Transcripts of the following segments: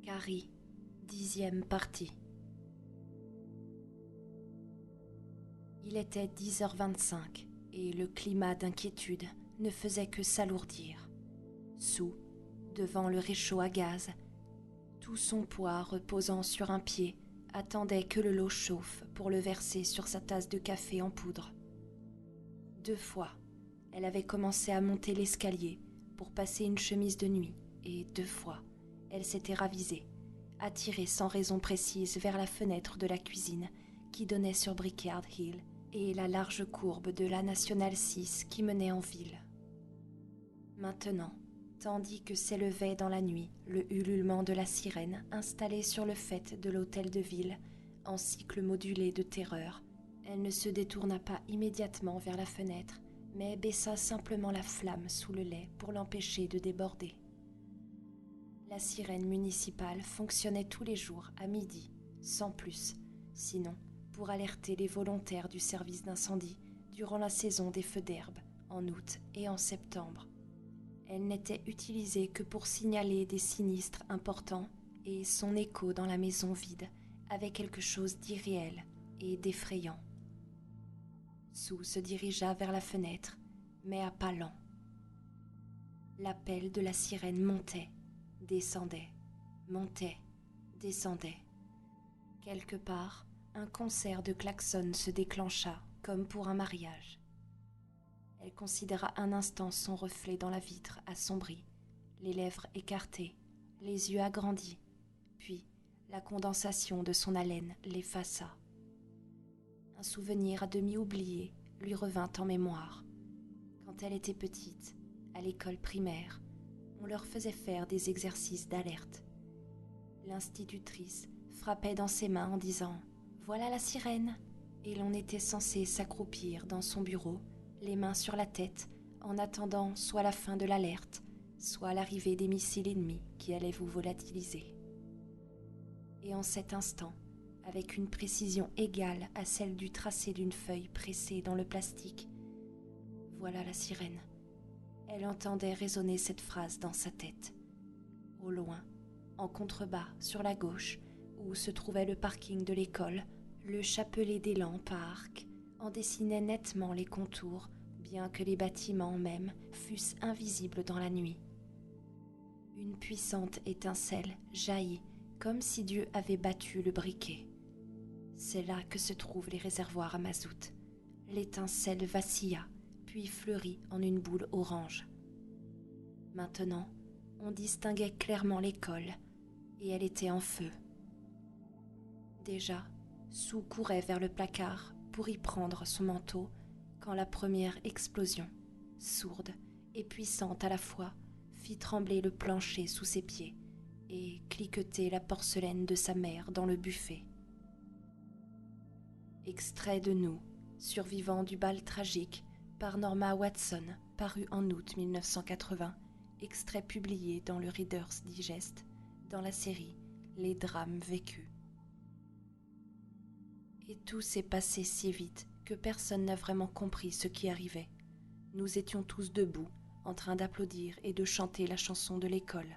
Carrie, 10e partie. Il était 10h25 et le climat d'inquiétude ne faisait que s'alourdir. Sue, devant le réchaud à gaz, tout son poids reposant sur un pied, attendait que le lot chauffe pour le verser sur sa tasse de café en poudre. 2 fois, elle avait commencé à monter l'escalier pour passer une chemise de nuit et 2 fois, elle s'était ravisée, attirée sans raison précise vers la fenêtre de la cuisine qui donnait sur Brickyard Hill et la large courbe de la Nationale 6 qui menait en ville. Maintenant, tandis que s'élevait dans la nuit le ululement de la sirène installée sur le faîte de l'hôtel de ville en cycle modulé de terreur, elle ne se détourna pas immédiatement vers la fenêtre, mais baissa simplement la flamme sous le lait pour l'empêcher de déborder. La sirène municipale fonctionnait tous les jours à midi, sans plus, sinon pour alerter les volontaires du service d'incendie durant la saison des feux d'herbe, en août et en septembre. Elle n'était utilisée que pour signaler des sinistres importants et son écho dans la maison vide avait quelque chose d'irréel et d'effrayant. Sue se dirigea vers la fenêtre, mais à pas lents. L'appel de la sirène montait, descendait, montait, descendait. Quelque part, un concert de klaxons se déclencha comme pour un mariage. Elle considéra un instant son reflet dans la vitre assombrie, les lèvres écartées, les yeux agrandis, puis la condensation de son haleine l'effaça. Un souvenir à demi oublié lui revint en mémoire. Quand elle était petite, à l'école primaire, on leur faisait faire des exercices d'alerte. L'institutrice frappait dans ses mains en disant « Voilà la sirène !» et l'on était censé s'accroupir dans son bureau, les mains sur la tête, en attendant soit la fin de l'alerte, soit l'arrivée des missiles ennemis qui allaient vous volatiliser. Et en cet instant, avec une précision égale à celle du tracé d'une feuille pressée dans le plastique, voilà la sirène. Elle entendait résonner cette phrase dans sa tête. Au loin, en contrebas, sur la gauche, où se trouvait le parking de l'école, le chapelet des lampes à arc en dessinait nettement les contours, bien que les bâtiments même fussent invisibles dans la nuit. Une puissante étincelle jaillit, comme si Dieu avait battu le briquet. C'est là que se trouvent les réservoirs à mazout. L'étincelle vacilla, puis fleurit en une boule orange. Maintenant, on distinguait clairement l'école, et elle était en feu. Déjà, Sue courait vers le placard pour y prendre son manteau quand la première explosion, sourde et puissante à la fois, fit trembler le plancher sous ses pieds et cliqueter la porcelaine de sa mère dans le buffet. Extrait de Nous, survivant du bal tragique, par Norma Watson, paru en août 1980, extrait publié dans le Reader's Digest, dans la série Les drames vécus. Et tout s'est passé si vite que personne n'a vraiment compris ce qui arrivait. Nous étions tous debout, en train d'applaudir et de chanter la chanson de l'école.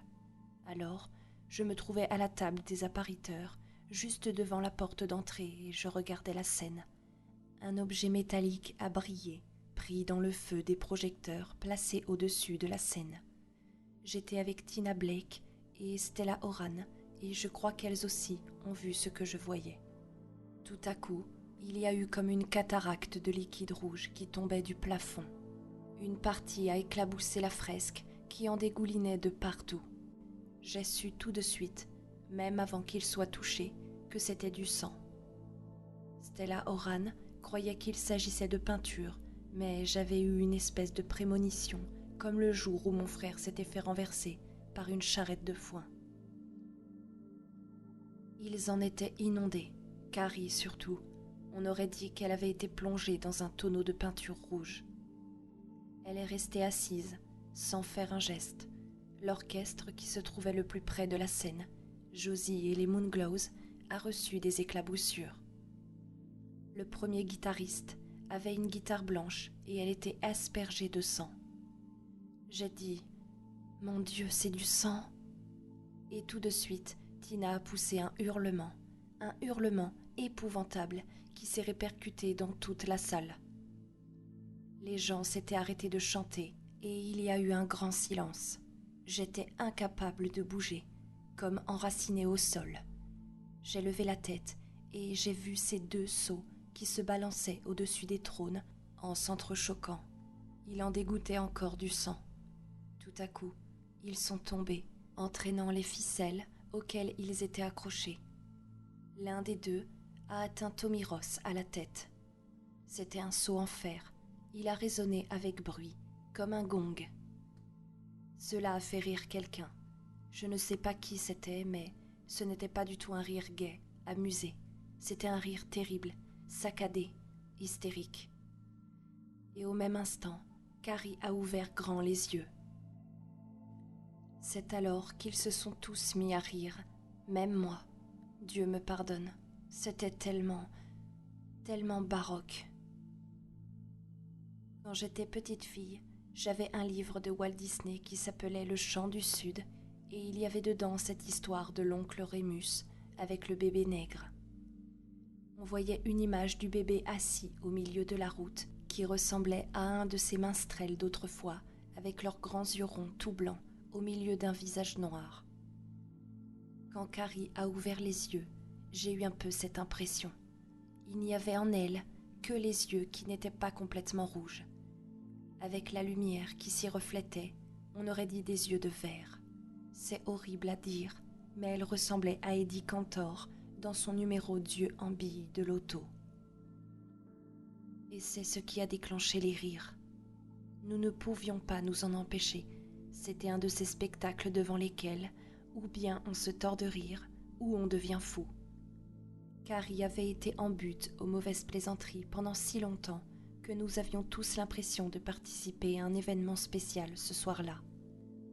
Alors, je me trouvais à la table des appariteurs, juste devant la porte d'entrée, et je regardais la scène. Un objet métallique a brillé, pris dans le feu des projecteurs placés au-dessus de la scène. J'étais avec Tina Blake et Stella Oran, et je crois qu'elles aussi ont vu ce que je voyais. Tout à coup, il y a eu comme une cataracte de liquide rouge qui tombait du plafond. Une partie a éclaboussé la fresque qui en dégoulinait de partout. J'ai su tout de suite, même avant qu'il soit touché, que c'était du sang. Stella Oran croyait qu'il s'agissait de peinture, mais j'avais eu une espèce de prémonition, comme le jour où mon frère s'était fait renverser par une charrette de foin. Ils en étaient inondés. Carrie surtout, on aurait dit qu'elle avait été plongée dans un tonneau de peinture rouge. Elle est restée assise, sans faire un geste. L'orchestre qui se trouvait le plus près de la scène, Josie et les Moonglows, a reçu des éclaboussures. Le premier guitariste avait une guitare blanche et elle était aspergée de sang. J'ai dit « Mon Dieu, c'est du sang !» Et tout de suite, Tina a poussé un hurlement épouvantable qui s'est répercuté dans toute la salle. Les gens s'étaient arrêtés de chanter et il y a eu un grand silence. J'étais incapable de bouger, comme enracinée au sol. J'ai levé la tête et j'ai vu ces deux seaux qui se balançaient au-dessus des trônes en s'entrechoquant. Il en dégouttait encore du sang. Tout à coup, ils sont tombés, entraînant les ficelles auxquelles ils étaient accrochés. L'un des deux a atteint Tommy Ross à la tête. C'était un seau en fer. Il a résonné avec bruit, comme un gong. Cela a fait rire quelqu'un. Je ne sais pas qui c'était, mais ce n'était pas du tout un rire gai, amusé. C'était un rire terrible, saccadé, hystérique. Et au même instant, Carrie a ouvert grand les yeux. C'est alors qu'ils se sont tous mis à rire, même moi. Dieu me pardonne, c'était tellement baroque. Quand j'étais petite fille, j'avais un livre de Walt Disney qui s'appelait Le Chant du Sud, et il y avait dedans cette histoire de l'oncle Rémus avec le bébé nègre. On voyait une image du bébé assis au milieu de la route qui ressemblait à un de ces minstrels d'autrefois avec leurs grands yeux ronds tout blancs au milieu d'un visage noir. Quand Carrie a ouvert les yeux, j'ai eu un peu cette impression. Il n'y avait en elle que les yeux qui n'étaient pas complètement rouges. Avec la lumière qui s'y reflétait, on aurait dit des yeux de verre. C'est horrible à dire, mais elle ressemblait à Eddie Cantor dans son numéro d'yeux en bille de loto. Et c'est ce qui a déclenché les rires. Nous ne pouvions pas nous en empêcher. C'était un de ces spectacles devant lesquels, ou bien on se tord de rire, ou on devient fou. Carrie avait été en butte aux mauvaises plaisanteries pendant si longtemps que nous avions tous l'impression de participer à un événement spécial ce soir-là.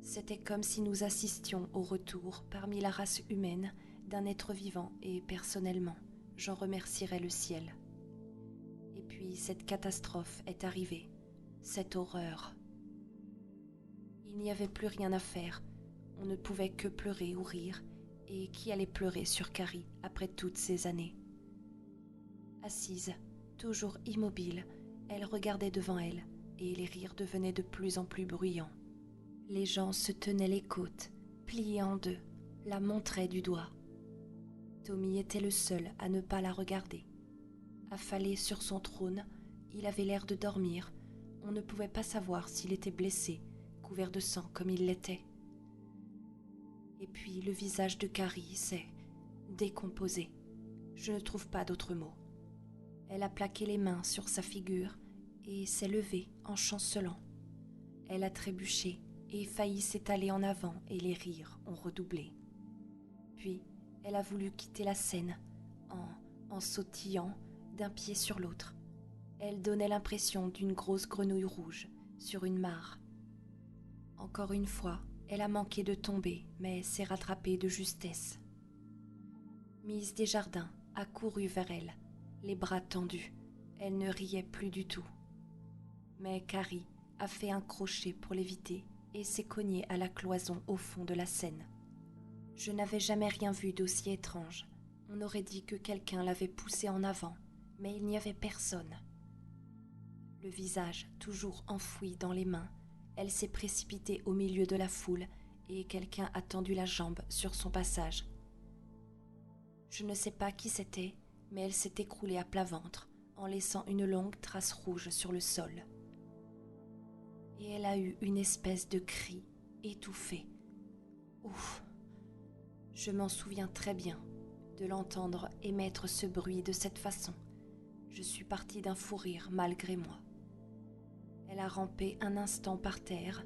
C'était comme si nous assistions au retour parmi la race humaine d'un être vivant et personnellement, j'en remercierais le ciel. Et puis cette catastrophe est arrivée, cette horreur. Il n'y avait plus rien à faire, on ne pouvait que pleurer ou rire, et qui allait pleurer sur Carrie après toutes ces années? Assise, toujours immobile, elle regardait devant elle, et les rires devenaient de plus en plus bruyants. Les gens se tenaient les côtes, pliés en deux, la montraient du doigt. Tommy était le seul à ne pas la regarder. Affalé sur son trône, il avait l'air de dormir. On ne pouvait pas savoir s'il était blessé, couvert de sang comme il l'était. Et puis le visage de Carrie s'est décomposé. Je ne trouve pas d'autre mot. Elle a plaqué les mains sur sa figure et s'est levée en chancelant. Elle a trébuché et failli s'étaler en avant et les rires ont redoublé. Puis, elle a voulu quitter la scène en sautillant d'un pied sur l'autre. Elle donnait l'impression d'une grosse grenouille rouge sur une mare. Encore une fois, elle a manqué de tomber, mais s'est rattrapée de justesse. Miss Desjardins a couru vers elle, les bras tendus. Elle ne riait plus du tout. Mais Carrie a fait un crochet pour l'éviter et s'est cognée à la cloison au fond de la scène. Je n'avais jamais rien vu d'aussi étrange. On aurait dit que quelqu'un l'avait poussée en avant, mais il n'y avait personne. Le visage toujours enfoui dans les mains, elle s'est précipitée au milieu de la foule et quelqu'un a tendu la jambe sur son passage. Je ne sais pas qui c'était, mais elle s'est écroulée à plat ventre, en laissant une longue trace rouge sur le sol. Et elle a eu une espèce de cri étouffé. Ouf! Je m'en souviens très bien, de l'entendre émettre ce bruit de cette façon. Je suis partie d'un fou rire malgré moi. Elle a rampé un instant par terre,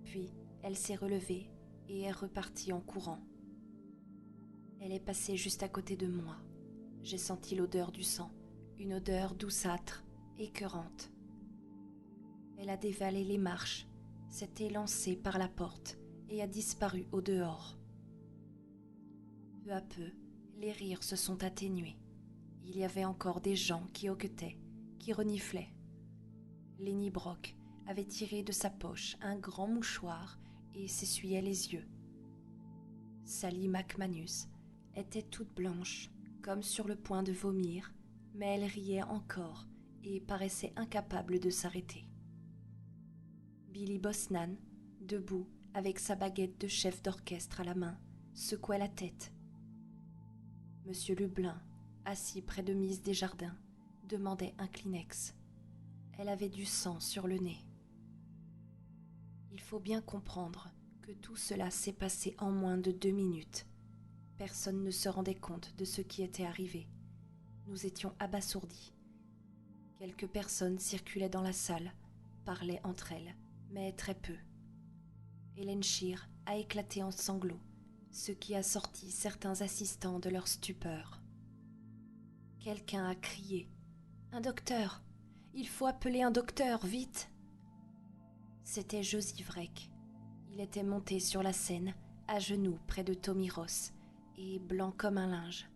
puis elle s'est relevée et est repartie en courant. Elle est passée juste à côté de moi. J'ai senti l'odeur du sang, une odeur douceâtre, écœurante. Elle a dévalé les marches, s'est élancée par la porte et a disparu au dehors. Peu à peu, les rires se sont atténués. Il y avait encore des gens qui hoquetaient, qui reniflaient. Lenny Brock avait tiré de sa poche un grand mouchoir et s'essuyait les yeux. Sally McManus était toute blanche, comme sur le point de vomir, mais elle riait encore et paraissait incapable de s'arrêter. Billy Bosnan, debout avec sa baguette de chef d'orchestre à la main, secouait la tête. Monsieur Lublin, assis près de Miss Desjardins, demandait un Kleenex. Elle avait du sang sur le nez. Il faut bien comprendre que tout cela s'est passé en moins de 2 minutes. Personne ne se rendait compte de ce qui était arrivé. Nous étions abasourdis. Quelques personnes circulaient dans la salle, parlaient entre elles, mais très peu. Hélène Shear a éclaté en sanglots, ce qui a sorti certains assistants de leur stupeur. Quelqu'un a crié « Un docteur! Il faut appeler un docteur, vite !» C'était Josie Vreck. Il était monté sur la scène, à genoux près de Tommy Ross, et blanc comme un linge.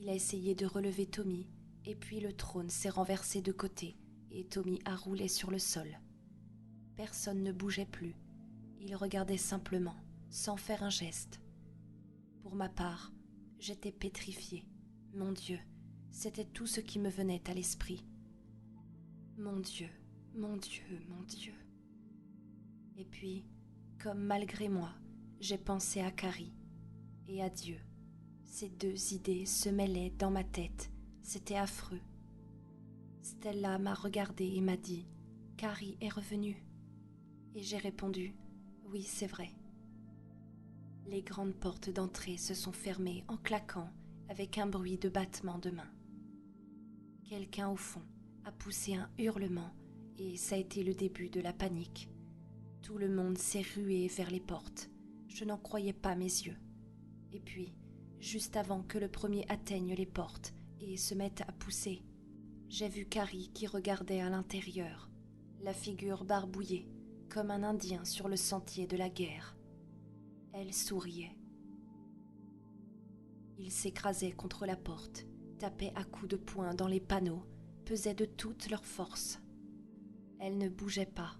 Il a essayé de relever Tommy, et puis le trône s'est renversé de côté, et Tommy a roulé sur le sol. Personne ne bougeait plus. Il regardait simplement, sans faire un geste. Pour ma part, j'étais pétrifiée. Mon Dieu, c'était tout ce qui me venait à l'esprit. Mon Dieu, mon Dieu, mon Dieu. Et puis, comme malgré moi, j'ai pensé à Carrie et à Dieu. Ces deux idées se mêlaient dans ma tête. C'était affreux. Stella m'a regardée et m'a dit « Carrie est revenue ». Et j'ai répondu « Oui, c'est vrai ». Les grandes portes d'entrée se sont fermées en claquant avec un bruit de battement de mains. Quelqu'un au fond a poussé un hurlement et ça a été le début de la panique. Tout le monde s'est rué vers les portes. Je n'en croyais pas mes yeux. Et puis, juste avant que le premier atteigne les portes et se mette à pousser, j'ai vu Carrie qui regardait à l'intérieur, la figure barbouillée, comme un Indien sur le sentier de la guerre. Elle souriait. Il s'écrasait contre la porte, tapait à coups de poing dans les panneaux, pesait de toute leur force. Elle ne bougeait pas.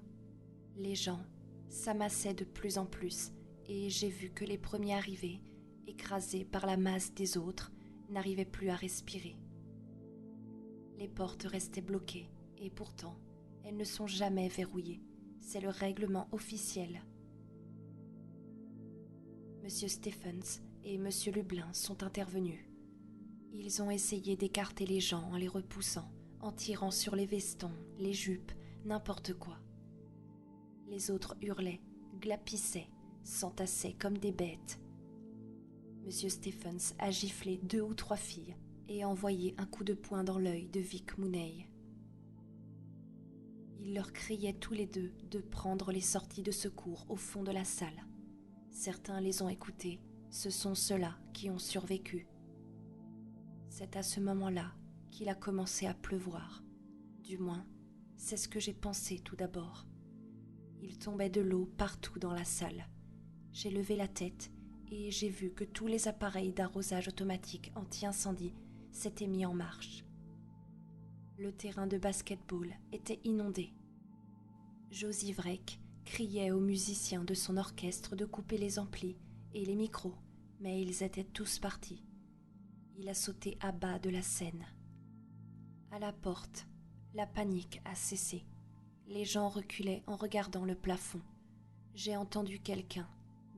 Les gens s'amassaient de plus en plus et j'ai vu que les premiers arrivés, écrasés par la masse des autres, n'arrivaient plus à respirer. Les portes restaient bloquées et pourtant, elles ne sont jamais verrouillées. C'est le règlement officiel. Monsieur Stephens et Monsieur Lublin sont intervenus. Ils ont essayé d'écarter les gens en les repoussant, en tirant sur les vestons, les jupes, n'importe quoi. Les autres hurlaient, glapissaient, s'entassaient comme des bêtes. Monsieur Stephens a giflé 2 ou 3 filles et envoyé un coup de poing dans l'œil de Vic Mooney. Il leur criait tous les deux de prendre les sorties de secours au fond de la salle. Certains les ont écoutés, ce sont ceux-là qui ont survécu. C'est à ce moment-là qu'il a commencé à pleuvoir. Du moins, c'est ce que j'ai pensé tout d'abord. Il tombait de l'eau partout dans la salle. J'ai levé la tête et j'ai vu que tous les appareils d'arrosage automatique anti-incendie s'étaient mis en marche. Le terrain de basket-ball était inondé. Josie Vreck criait aux musiciens de son orchestre de couper les amplis et les micros, mais ils étaient tous partis. Il a sauté à bas de la scène. À la porte, la panique a cessé. Les gens reculaient en regardant le plafond. J'ai entendu quelqu'un,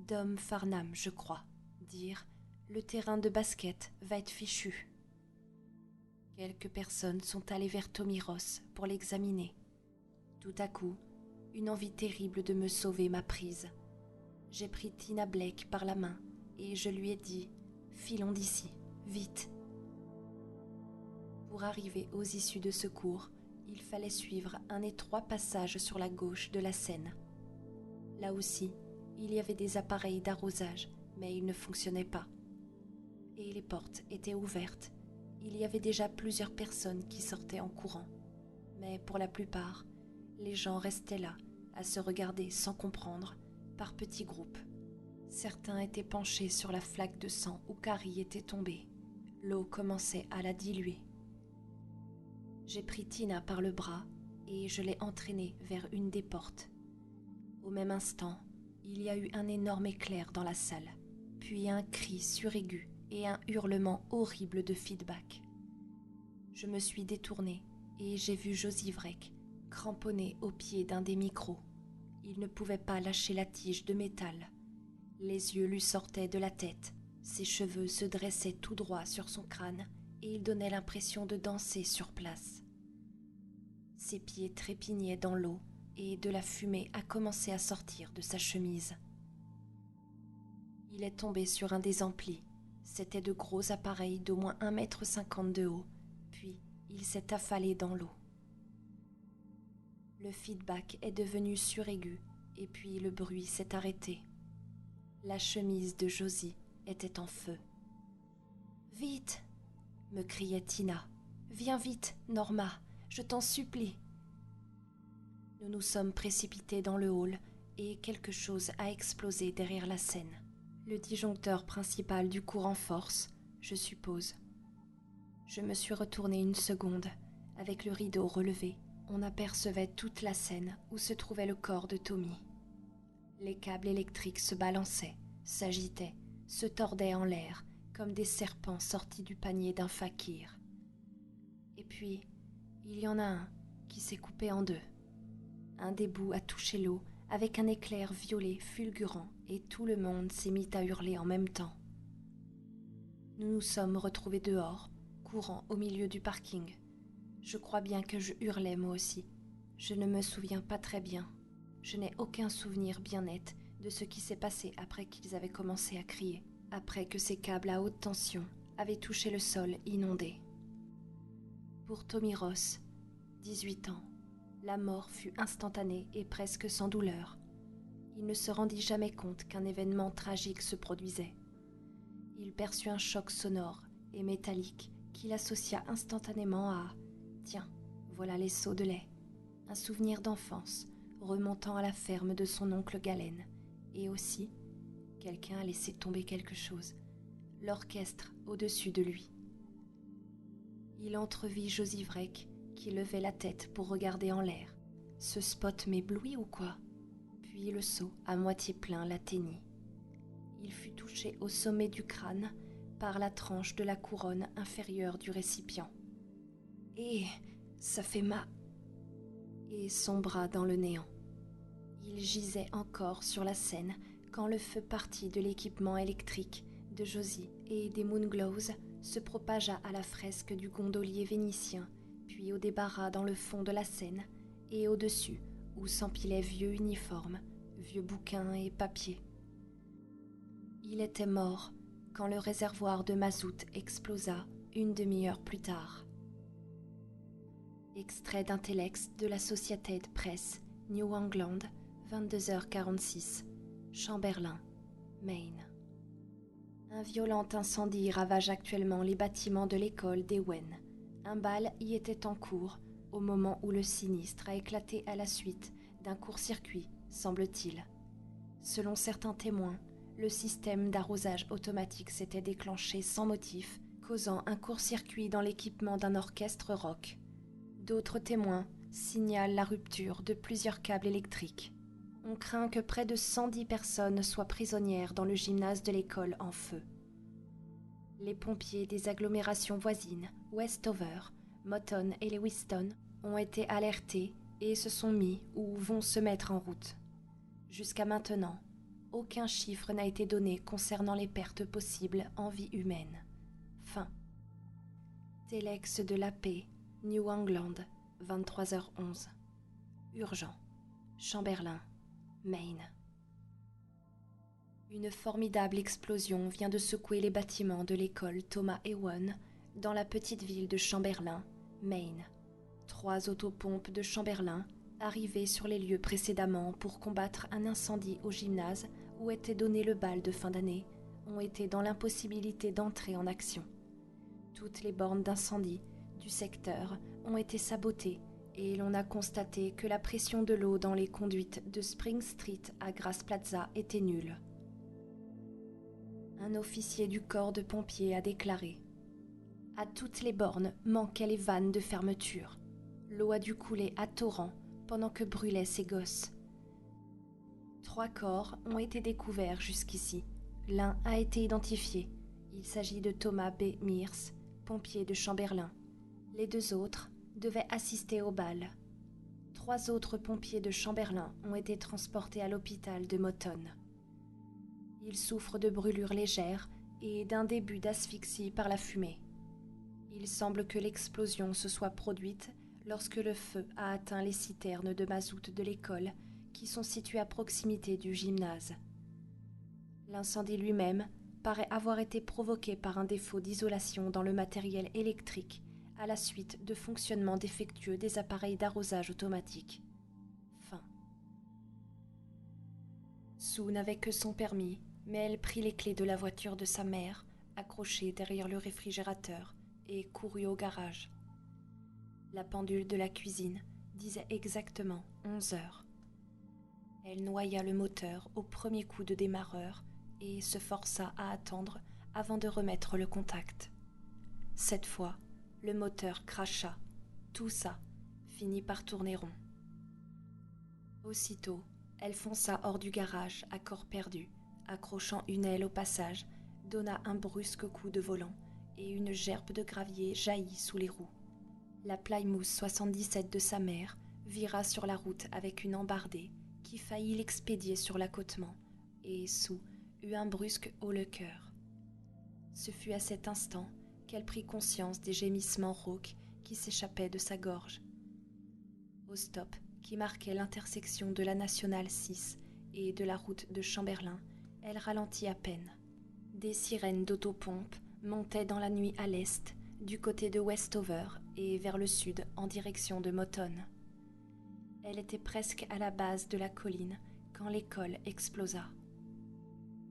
Dom Farnham je crois, dire « Le terrain de basket va être fichu ». Quelques personnes sont allées vers Tommy Ross pour l'examiner. Tout à coup, une envie terrible de me sauver m'a prise. J'ai pris Tina Blake par la main et je lui ai dit « Filons d'ici, vite !» Pour arriver aux issues de secours, il fallait suivre un étroit passage sur la gauche de la Seine. Là aussi, il y avait des appareils d'arrosage, mais ils ne fonctionnaient pas. Et les portes étaient ouvertes. Il y avait déjà plusieurs personnes qui sortaient en courant. Mais pour la plupart, les gens restaient là, à se regarder sans comprendre, par petits groupes. Certains étaient penchés sur la flaque de sang où Carrie était tombée. L'eau commençait à la diluer. J'ai pris Tina par le bras et je l'ai entraînée vers une des portes. Au même instant, il y a eu un énorme éclair dans la salle, puis un cri suraigu et un hurlement horrible de feedback. Je me suis détournée et j'ai vu Josie Vrek, cramponné au pied d'un des micros. Il ne pouvait pas lâcher la tige de métal. Les yeux lui sortaient de la tête, ses cheveux se dressaient tout droit sur son crâne et il donnait l'impression de danser sur place. Ses pieds trépignaient dans l'eau et de la fumée a commencé à sortir de sa chemise. Il est tombé sur un des amplis. C'étaient de gros appareils d'au moins 1,50 m de haut, puis il s'est affalé dans l'eau. Le feedback est devenu suraigu et puis le bruit s'est arrêté. La chemise de Josie était en feu. « Vite !» me criait Tina. « Viens vite, Norma, je t'en supplie !» Nous nous sommes précipités dans le hall et quelque chose a explosé derrière la scène. Le disjoncteur principal du courant force, je suppose. Je me suis retournée une seconde. Avec le rideau relevé, on apercevait toute la scène où se trouvait le corps de Tommy. Les câbles électriques se balançaient, s'agitaient, se tordaient en l'air, comme des serpents sortis du panier d'un fakir. Et puis, il y en a un qui s'est coupé en deux. Un des bouts a touché l'eau avec un éclair violet fulgurant et tout le monde s'est mis à hurler en même temps. Nous nous sommes retrouvés dehors, courant au milieu du parking. Je crois bien que je hurlais moi aussi. Je ne me souviens pas très bien. Je n'ai aucun souvenir bien net de ce qui s'est passé après qu'ils avaient commencé à crier, après que ces câbles à haute tension avaient touché le sol inondé. Pour Tommy Ross, 18 ans, la mort fut instantanée et presque sans douleur. Il ne se rendit jamais compte qu'un événement tragique se produisait. Il perçut un choc sonore et métallique qu'il associa instantanément à « Tiens, voilà les seaux de lait », un souvenir d'enfance remontant à la ferme de son oncle Galen, et aussi, quelqu'un a laissé tomber quelque chose, l'orchestre au-dessus de lui. Il entrevit Josie Vrek qui levait la tête pour regarder en l'air. Ce spot m'éblouit ou quoi ? Puis le seau, à moitié plein, l'atteignit. Il fut touché au sommet du crâne par la tranche de la couronne inférieure du récipient. Et ça fait mal. Et sombra dans le néant. Il gisait encore sur la scène quand le feu parti de l'équipement électrique de Josie et des Moonglows se propagea à la fresque du gondolier vénitien, puis au débarras dans le fond de la scène et au-dessus où s'empilaient vieux uniformes, vieux bouquins et papiers. Il était mort quand le réservoir de mazout explosa une demi-heure plus tard. Extrait d'un téléx de l'Associated Press, New England, 22h46, Chamberlain, Maine. Un violent incendie ravage actuellement les bâtiments de l'école d'Ewen. Un bal y était en cours au moment où le sinistre a éclaté à la suite d'un court-circuit, semble-t-il. Selon certains témoins, le système d'arrosage automatique s'était déclenché sans motif, causant un court-circuit dans l'équipement d'un orchestre rock. D'autres témoins signalent la rupture de plusieurs câbles électriques. On craint que près de 110 personnes soient prisonnières dans le gymnase de l'école en feu. Les pompiers des agglomérations voisines, Westover, Motton et Lewiston, ont été alertés et se sont mis ou vont se mettre en route. Jusqu'à maintenant, aucun chiffre n'a été donné concernant les pertes possibles en vie humaine. Fin. Téléx de la paix, New England, 23h11. Urgent. Chamberlain, Maine. Une formidable explosion vient de secouer les bâtiments de l'école Thomas Ewan dans la petite ville de Chamberlain, Maine. 3 autopompes de Chamberlain, arrivées sur les lieux précédemment pour combattre un incendie au gymnase où était donné le bal de fin d'année, ont été dans l'impossibilité d'entrer en action. Toutes les bornes d'incendie du secteur ont été sabotées et l'on a constaté que la pression de l'eau dans les conduites de Spring Street à Grass Plaza était nulle. Un officier du corps de pompiers a déclaré « À toutes les bornes manquaient les vannes de fermeture. L'eau a dû couler à torrent pendant que brûlaient ces gosses. 3 corps ont été découverts jusqu'ici, L'un a été identifié. Il s'agit de Thomas B. Mears, pompier de Chamberlain. Les 2 autres devaient assister au bal. 3 autres pompiers de Chamberlain ont été transportés à l'hôpital de Moton. Ils souffrent de brûlures légères et d'un début d'asphyxie par la fumée. Il semble que l'explosion se soit produite lorsque le feu a atteint les citernes de mazout de l'école qui sont situées à proximité du gymnase. L'incendie lui-même paraît avoir été provoqué par un défaut d'isolation dans le matériel électrique à la suite de fonctionnements défectueux des appareils d'arrosage automatique. Fin. Sue n'avait que son permis, mais elle prit les clés de la voiture de sa mère, accrochée derrière le réfrigérateur, et courut au garage. La pendule de la cuisine disait exactement 11 heures. Elle noya le moteur au premier coup de démarreur et se força à attendre avant de remettre le contact. Cette fois, le moteur cracha, toussa, finit par tourner rond. Aussitôt, elle fonça hors du garage à corps perdu, accrochant une aile au passage, donna un brusque coup de volant et une gerbe de gravier jaillit sous les roues. La Plymouth 77 de sa mère vira sur la route avec une embardée qui faillit l'expédier sur l'accotement, et Sue eut un brusque haut-le-cœur. Ce fut à cet instant qu'elle prit conscience des gémissements rauques qui s'échappaient de sa gorge. Au stop qui marquait l'intersection de la Nationale 6 et de la route de Chamberlain, elle ralentit à peine. Des sirènes d'autopompe montaient dans la nuit à l'est, du côté de Westover et vers le sud en direction de Moton. Elle était presque à la base de la colline quand l'école explosa.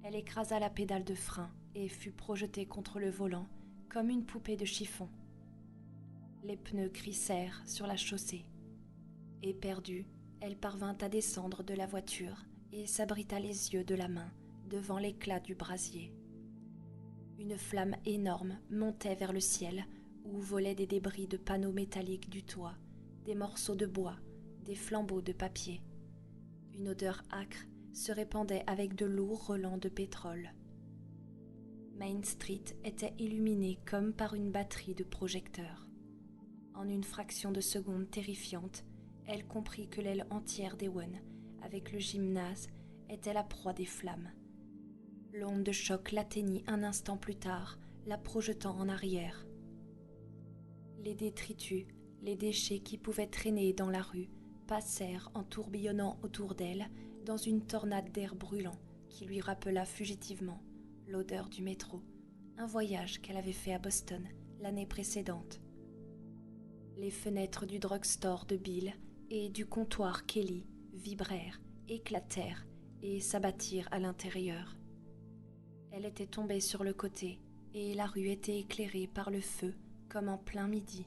Elle écrasa la pédale de frein et fut projetée contre le volant comme une poupée de chiffon. Les pneus crissèrent sur la chaussée. Éperdue, elle parvint à descendre de la voiture et s'abrita les yeux de la main devant l'éclat du brasier. Une flamme énorme montait vers le ciel où volaient des débris de panneaux métalliques du toit, des morceaux de bois, des flambeaux de papier. Une odeur âcre se répandait avec de lourds relents de pétrole. Main Street était illuminée comme par une batterie de projecteurs. En une fraction de seconde terrifiante, elle comprit que l'aile entière d'Ewen, avec le gymnase, était la proie des flammes. L'onde de choc l'atteignit un instant plus tard, la projetant en arrière. Les détritus, les déchets qui pouvaient traîner dans la rue, passèrent en tourbillonnant autour d'elle dans une tornade d'air brûlant qui lui rappela fugitivement l'odeur du métro, un voyage qu'elle avait fait à Boston l'année précédente. Les fenêtres du drugstore de Bill et du comptoir Kelly vibrèrent, éclatèrent et s'abattirent à l'intérieur. Elle était tombée sur le côté et la rue était éclairée par le feu comme en plein midi.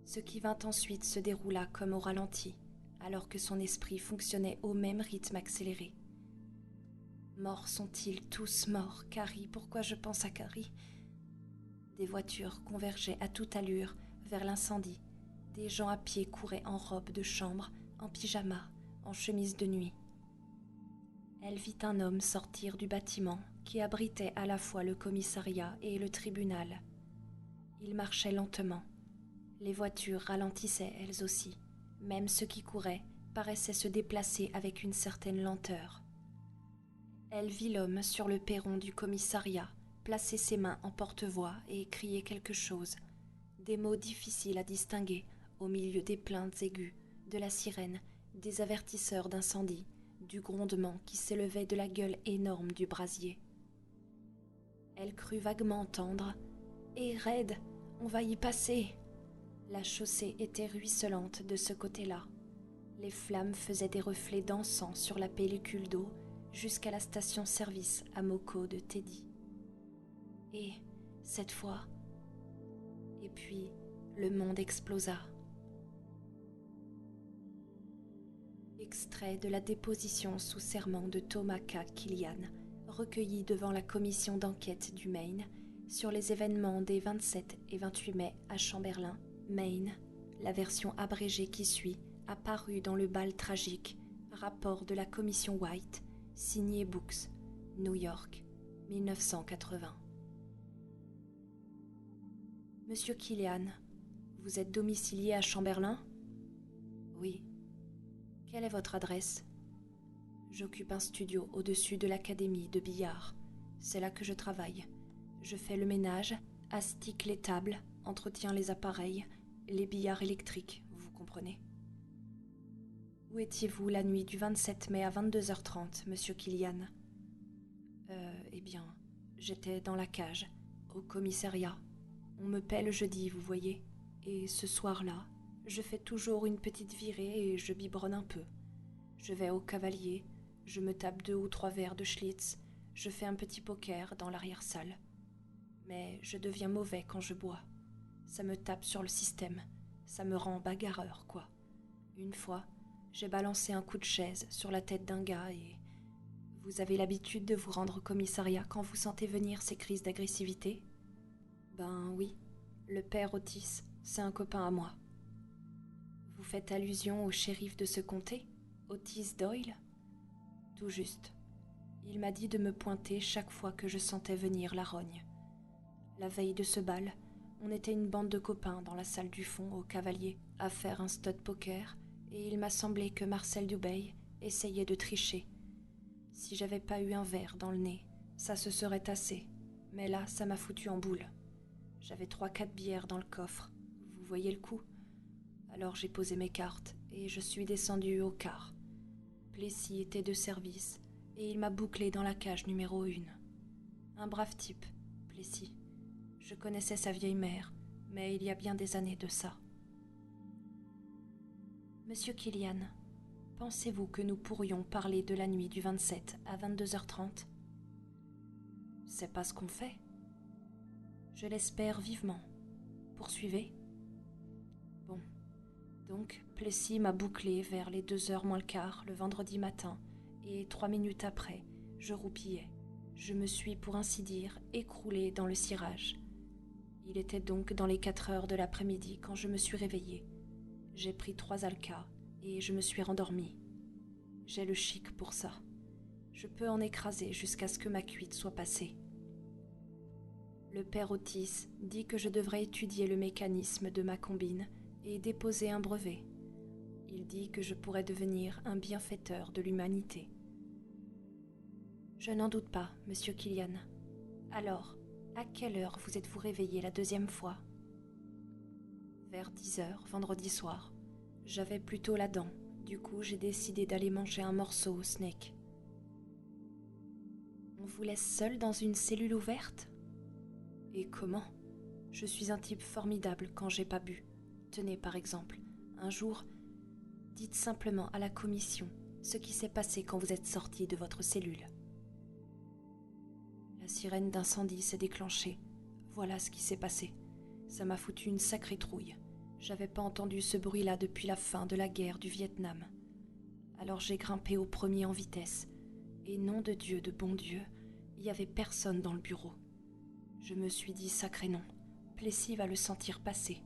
Ce qui vint ensuite se déroula comme au ralenti, alors que son esprit fonctionnait au même rythme accéléré. Morts sont-ils tous morts, Carrie? Pourquoi je pense à Carrie? Des voitures convergeaient à toute allure vers l'incendie. Des gens à pied couraient en robe de chambre, en pyjama, en chemise de nuit. Elle vit un homme sortir du bâtiment qui abritait à la fois le commissariat et le tribunal. Il marchait lentement. Les voitures ralentissaient elles aussi. Même ceux qui couraient paraissaient se déplacer avec une certaine lenteur. Elle vit l'homme sur le perron du commissariat, placer ses mains en porte-voix et crier quelque chose. Des mots difficiles à distinguer au milieu des plaintes aiguës, de la sirène, des avertisseurs d'incendie, du grondement qui s'élevait de la gueule énorme du brasier. Elle crut vaguement entendre « Hé, Red, on va y passer !» La chaussée était ruisselante de ce côté-là. Les flammes faisaient des reflets dansants sur la pellicule d'eau jusqu'à la station-service à Moco de Teddy. Et, cette fois... Et puis, le monde explosa. Extrait de la déposition sous serment de Thomas K. Killian, recueilli devant la commission d'enquête du Maine sur les événements des 27 et 28 mai à Chamberlain, Maine. La version abrégée qui suit a paru dans le bal tragique, rapport de la commission White, signé Books, New York, 1980. Monsieur Killian, vous êtes domicilié à Chamberlain? Oui. Quelle est votre adresse? J'occupe un studio au-dessus de l'académie de billard. C'est là que je travaille. Je fais le ménage, astique les tables, entretiens les appareils, les billards électriques, vous comprenez. Où étiez-vous la nuit du 27 mai à 22h30, monsieur Killian? Eh bien, j'étais dans la cage, au commissariat. On me paie le jeudi, vous voyez. Et ce soir-là, je fais toujours une petite virée et je biberonne un peu. Je vais au Cavalier, je me tape 2 ou 3 verres de Schlitz, je fais un petit poker dans l'arrière-salle. Mais je deviens mauvais quand je bois. Ça me tape sur le système, ça me rend bagarreur, quoi. Une fois, j'ai balancé un coup de chaise sur la tête d'un gars et... Vous avez l'habitude de vous rendre au commissariat quand vous sentez venir ces crises d'agressivité? Ben oui, le père Otis, c'est un copain à moi. Vous faites allusion au shérif de ce comté, Otis Doyle? Tout juste. Il m'a dit de me pointer chaque fois que je sentais venir la rogne. La veille de ce bal, on était une bande de copains dans la salle du fond au Cavalier à faire un stud poker et il m'a semblé que Marcel Dubey essayait de tricher. Si j'avais pas eu un verre dans le nez, ça se serait tassé, mais là, ça m'a foutu en boule. J'avais 3-4 bières dans le coffre, vous voyez le coup? Alors j'ai posé mes cartes et je suis descendue au quart. Plessis était de service et il m'a bouclé dans la cage numéro 1. Un brave type, Plessis. Je connaissais sa vieille mère, mais il y a bien des années de ça. Monsieur Killian, pensez-vous que nous pourrions parler de la nuit du 27 à 22h30? C'est pas ce qu'on fait. Je l'espère vivement. Poursuivez. Bon. Donc, Plessis m'a bouclé vers les 2h moins le quart le vendredi matin, et 3 minutes après, je roupillais. Je me suis, pour ainsi dire, écroulée dans le cirage. Il était donc dans les 4 heures de l'après-midi quand je me suis réveillée. J'ai pris 3 Alka et je me suis rendormie. J'ai le chic pour ça. Je peux en écraser jusqu'à ce que ma cuite soit passée. Le père Otis dit que je devrais étudier le mécanisme de ma combine et déposer un brevet. Il dit que je pourrais devenir un bienfaiteur de l'humanité. Je n'en doute pas, monsieur Killian. Alors, à quelle heure vous êtes-vous réveillé la 2e fois? Vers 10h, vendredi soir. J'avais plutôt la dent, du coup j'ai décidé d'aller manger un morceau au Snake. On vous laisse seul dans une cellule ouverte? Et comment? Je suis un type formidable quand j'ai pas bu. Tenez par exemple, un jour, dites simplement à la commission ce qui s'est passé quand vous êtes sorti de votre cellule. La sirène d'incendie s'est déclenchée. Voilà ce qui s'est passé. Ça m'a foutu une sacrée trouille. J'avais pas entendu ce bruit-là depuis la fin de la guerre du Vietnam. Alors j'ai grimpé au premier en vitesse. Et nom de Dieu, de bon Dieu, il y avait personne dans le bureau. Je me suis dit sacré nom, Plessis va le sentir passer.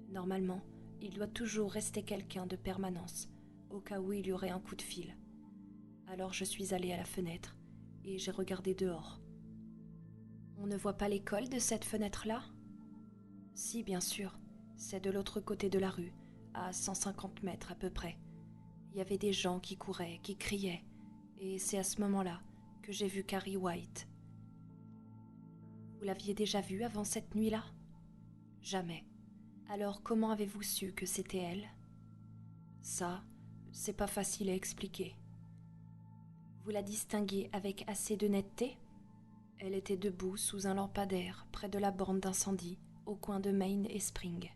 Normalement, il doit toujours rester quelqu'un de permanence, au cas où il y aurait un coup de fil. Alors je suis allée à la fenêtre et j'ai regardé dehors. On ne voit pas l'école de cette fenêtre-là? Si, bien sûr, c'est de l'autre côté de la rue, à 150 mètres à peu près. Il y avait des gens qui couraient, qui criaient, et c'est à ce moment-là que j'ai vu Carrie White. Vous l'aviez déjà vue avant cette nuit-là? Jamais. Alors comment avez-vous su que c'était elle? Ça, c'est pas facile à expliquer. Vous la distinguiez avec assez de netteté? Elle était debout sous un lampadaire près de la borne d'incendie, au coin de Main et Spring.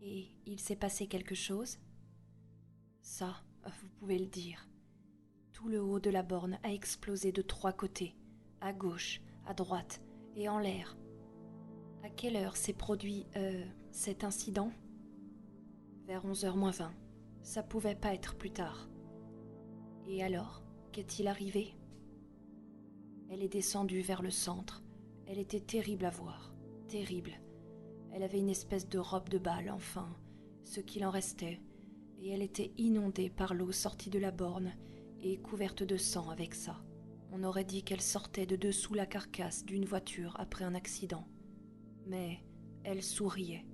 Et il s'est passé quelque chose? Ça, vous pouvez le dire. Tout le haut de la borne a explosé de 3 côtés, à gauche, à droite et en l'air. À quelle heure s'est produit, cet incident? Vers 11h moins 20. Ça pouvait pas être plus tard. Et alors, qu'est-il arrivé? Elle est descendue vers le centre. Elle était terrible à voir. Terrible. Elle avait une espèce de robe de bal, enfin, ce qu'il en restait, et elle était inondée par l'eau sortie de la borne et couverte de sang avec ça. On aurait dit qu'elle sortait de dessous la carcasse d'une voiture après un accident. Mais elle souriait.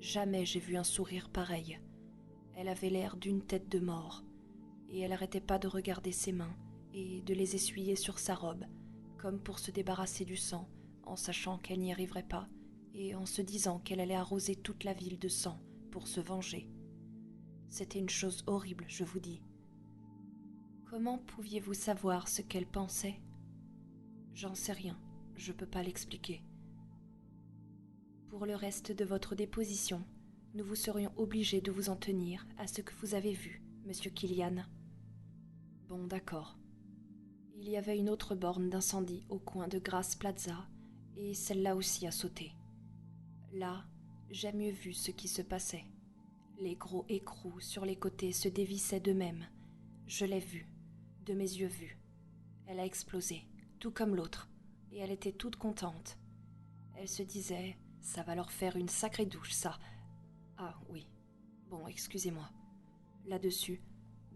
Jamais j'ai vu un sourire pareil. Elle avait l'air d'une tête de mort, et elle n'arrêtait pas de regarder ses mains et de les essuyer sur sa robe, comme pour se débarrasser du sang, en sachant qu'elle n'y arriverait pas, et en se disant qu'elle allait arroser toute la ville de sang pour se venger. C'était une chose horrible, je vous dis. Comment pouviez-vous savoir ce qu'elle pensait ? J'en sais rien, je peux pas l'expliquer. Pour le reste de votre déposition, nous vous serions obligés de vous en tenir à ce que vous avez vu, monsieur Killian. Bon, d'accord. Il y avait une autre borne d'incendie au coin de Grass Plaza, et celle-là aussi a sauté. Là, j'ai mieux vu ce qui se passait. Les gros écrous sur les côtés se dévissaient d'eux-mêmes. Je l'ai vue, de mes yeux vus. Elle a explosé, tout comme l'autre, et elle était toute contente. Elle se disait, ça va leur faire une sacrée douche, ça. Ah oui, bon, excusez-moi. Là-dessus,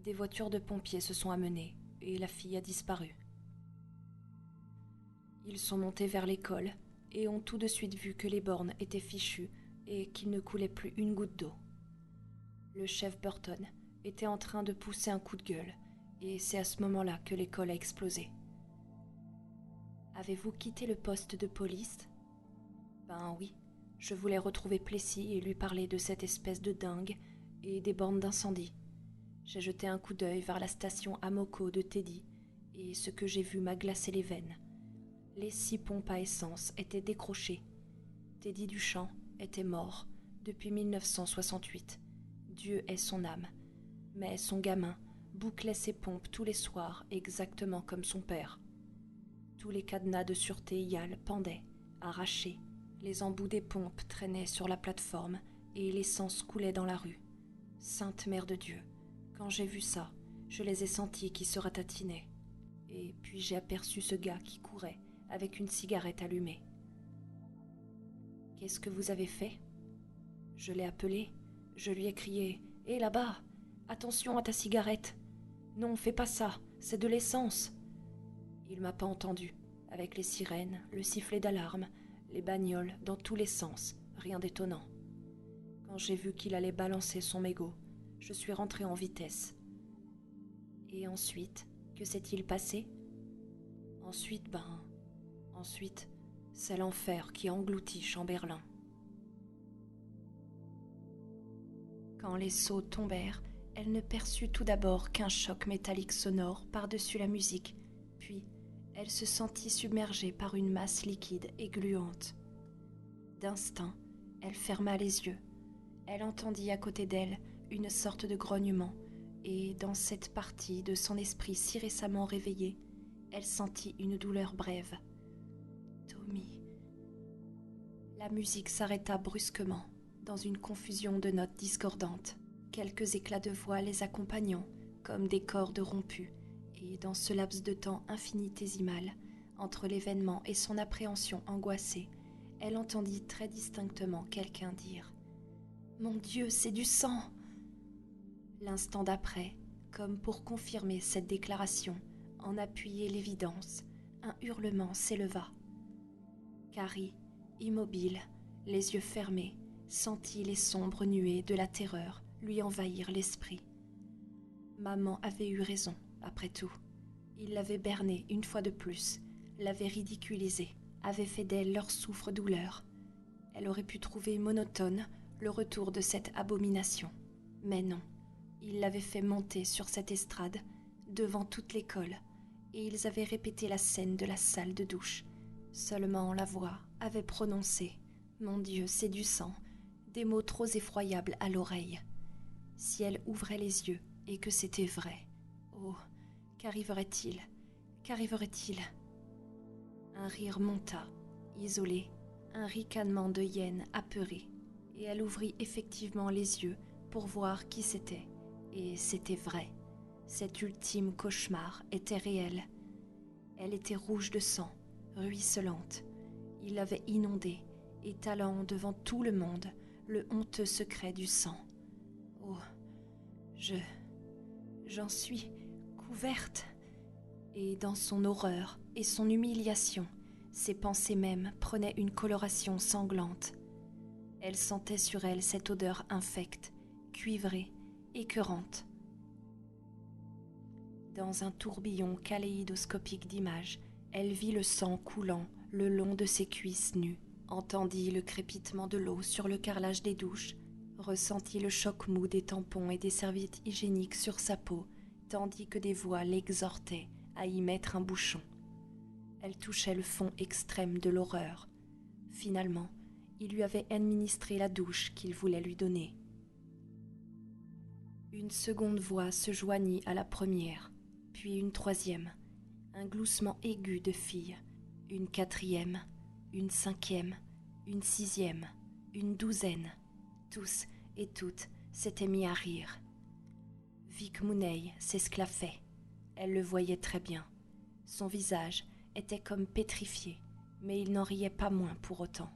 des voitures de pompiers se sont amenées, et la fille a disparu. Ils sont montés vers l'école, et ont tout de suite vu que les bornes étaient fichues, et qu'il ne coulait plus une goutte d'eau. Le chef Burton était en train de pousser un coup de gueule, et c'est à ce moment-là que l'école a explosé. Avez-vous quitté le poste de police ? Ben oui, je voulais retrouver Plessis et lui parler de cette espèce de dingue et des bornes d'incendie. J'ai jeté un coup d'œil vers la station Amoco de Teddy, et ce que j'ai vu m'a glacé les veines. Les 6 pompes à essence étaient décrochées. Teddy Duchamp était mort depuis 1968. Dieu ait son âme. Mais son gamin bouclait ses pompes tous les soirs exactement comme son père. Tous les cadenas de sûreté YAL pendaient, arrachés. Les embouts des pompes traînaient sur la plateforme et l'essence coulait dans la rue. Sainte Mère de Dieu, quand j'ai vu ça, je les ai sentis qui se ratatinaient. Et puis j'ai aperçu ce gars qui courait avec une cigarette allumée. Qu'est-ce que vous avez fait ? Je l'ai appelé, je lui ai crié « Hé là-bas, attention à ta cigarette ! Non, fais pas ça, c'est de l'essence !» Il m'a pas entendu, avec les sirènes, le sifflet d'alarme, les bagnoles dans tous les sens, rien d'étonnant. Quand j'ai vu qu'il allait balancer son mégot, je suis rentrée en vitesse. Et ensuite, que s'est-il passé ? Ensuite, c'est l'enfer qui engloutit Chamberlain. Quand les seaux tombèrent, elle ne perçut tout d'abord qu'un choc métallique sonore par-dessus la musique, puis elle se sentit submergée par une masse liquide et gluante. D'instinct, elle ferma les yeux. Elle entendit à côté d'elle une sorte de grognement, et dans cette partie de son esprit si récemment réveillée, elle sentit une douleur brève. Tommy. La musique s'arrêta brusquement, dans une confusion de notes discordantes, quelques éclats de voix les accompagnant, comme des cordes rompues, et dans ce laps de temps infinitésimal, entre l'événement et son appréhension angoissée, elle entendit très distinctement quelqu'un dire « Mon Dieu, c'est du sang !» L'instant d'après, comme pour confirmer cette déclaration, en appuyer l'évidence, un hurlement s'éleva. Carrie, immobile, les yeux fermés, sentit les sombres nuées de la terreur lui envahir l'esprit. Maman avait eu raison, après tout. Il l'avait bernée une fois de plus, l'avait ridiculisée, avait fait d'elle leur souffre-douleur. Elle aurait pu trouver monotone le retour de cette abomination. Mais non, il l'avait fait monter sur cette estrade, devant toute l'école, et ils avaient répété la scène de la salle de douche. Seulement la voix avait prononcé « Mon Dieu, c'est du sang !» des mots trop effroyables à l'oreille. Si elle ouvrait les yeux et que c'était vrai, oh, qu'arriverait-il ? Qu'arriverait-il ? Un rire monta, isolé, un ricanement de hyène apeurée, et elle ouvrit effectivement les yeux pour voir qui c'était. Et c'était vrai. Cet ultime cauchemar était réel. Elle était rouge de sang, ruisselante. Il l'avait inondée, étalant devant tout le monde le honteux secret du sang. Oh, j'en suis couverte. Et dans son horreur et son humiliation, ses pensées même prenaient une coloration sanglante. Elle sentait sur elle cette odeur infecte, cuivrée, écœurante. Dans un tourbillon kaléidoscopique d'images, elle vit le sang coulant le long de ses cuisses nues, entendit le crépitement de l'eau sur le carrelage des douches, ressentit le choc mou des tampons et des serviettes hygiéniques sur sa peau, tandis que des voix l'exhortaient à y mettre un bouchon. Elle touchait le fond extrême de l'horreur. Finalement, il lui avait administré la douche qu'il voulait lui donner. Une seconde voix se joignit à la première, puis une troisième, un gloussement aigu de fille, une quatrième, une cinquième, une sixième, une douzaine. Tous et toutes s'étaient mis à rire. Vic Mouney s'esclaffait. Elle le voyait très bien. Son visage était comme pétrifié, mais il n'en riait pas moins pour autant.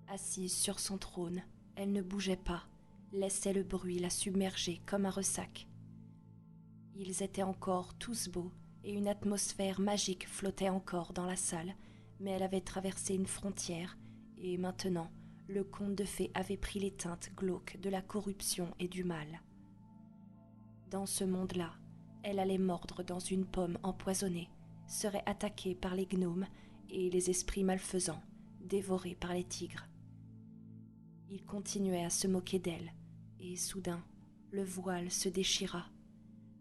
Assise sur son trône, elle ne bougeait pas, laissait le bruit la submerger comme un ressac. Ils étaient encore tous beaux, et une atmosphère magique flottait encore dans la salle, mais elle avait traversé une frontière, et maintenant, le conte de fées avait pris les teintes glauques de la corruption et du mal. Dans ce monde-là, elle allait mordre dans une pomme empoisonnée, serait attaquée par les gnomes et les esprits malfaisants, dévorée par les tigres. Il continuait à se moquer d'elle, et soudain, le voile se déchira.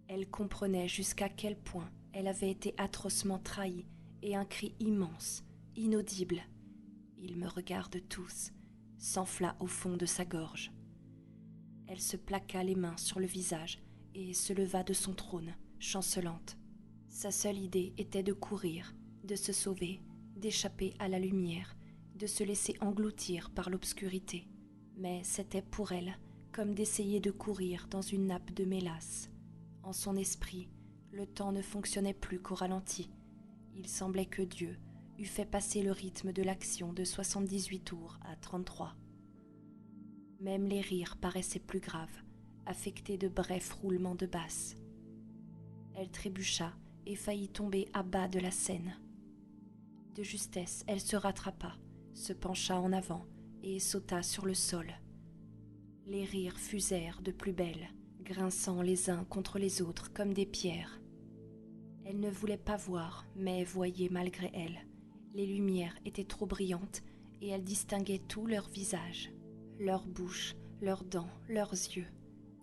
Elle comprenait jusqu'à quel point elle avait été atrocement trahie, et un cri immense, inaudible, « Ils me regardent tous », s'enfla au fond de sa gorge. Elle se plaqua les mains sur le visage et se leva de son trône, chancelante. Sa seule idée était de courir, de se sauver, d'échapper à la lumière, de se laisser engloutir par l'obscurité. Mais c'était pour elle comme d'essayer de courir dans une nappe de mélasse. En son esprit, le temps ne fonctionnait plus qu'au ralenti. Il semblait que Dieu eût fait passer le rythme de l'action de 78 tours à 33. Même les rires paraissaient plus graves, affectés de brefs roulements de basse. Elle trébucha et faillit tomber à bas de la scène. De justesse, elle se rattrapa, se pencha en avant et sauta sur le sol. Les rires fusèrent de plus belle, grinçant les uns contre les autres comme des pierres. Elle ne voulait pas voir, mais voyait malgré elle. Les lumières étaient trop brillantes et elle distinguait tous leurs visages, leurs bouches, leurs dents, leurs yeux.